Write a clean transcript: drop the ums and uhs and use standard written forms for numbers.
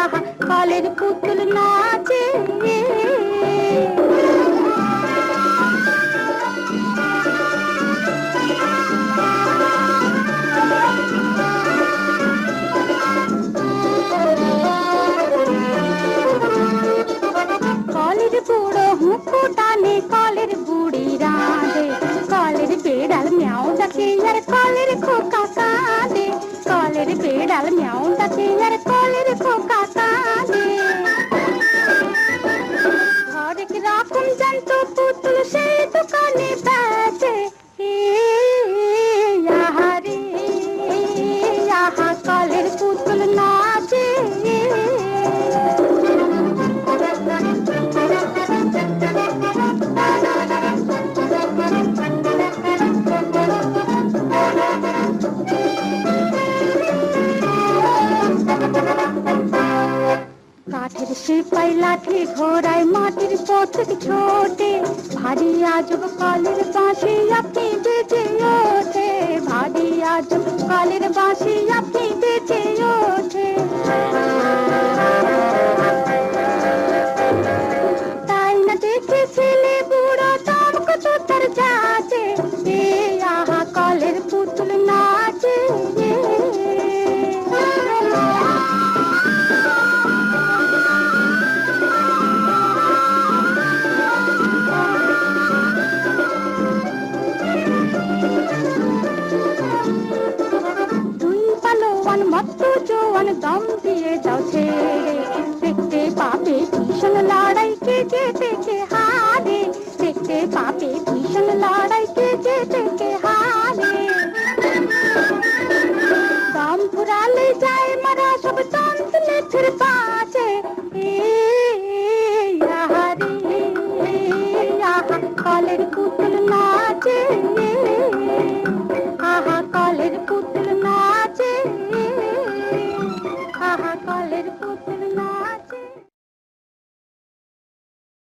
আহা কালের পুতুল নাচে। কলের বুড়ো হুঁকো টানে, কলের বুড়ি রাঁধে, কলের বেড়াল মিয়াও ডাকে আর কলের খোকা কাঁদে, কলের বেড়াল মিয়াও ডাকে আর কলের খোকা কাঁদে। হরেক রকম জন্তু পুতুল সেই দোকানে বেচে, আহারে আহা কলের পুতুল নাচে। কাঠের সিপাই লাঠি ঘোড়ায় মাটির পথিক ছোটে, ভারী আজব কালের বাঁশি আপনি বেজে ওঠে, ভারী আজব কালের বাঁশি আপনি বেজে ওঠে। তাই না দেখে ছেলে বুড়ো দাম কত তার যাচে, আহা কলের পুতুল নাচে। মত্ত জোয়ান দম দিয়ে যাও ছেড়ে, দেখতে পাবে ভীষণ লড়াই কে যেতে কে হারে, দেখতে পাবে ভীষণ লড়াই কে যেতে কে হারে। দম ফুরালে যায় মারা সব তন্ত্রে ফির পা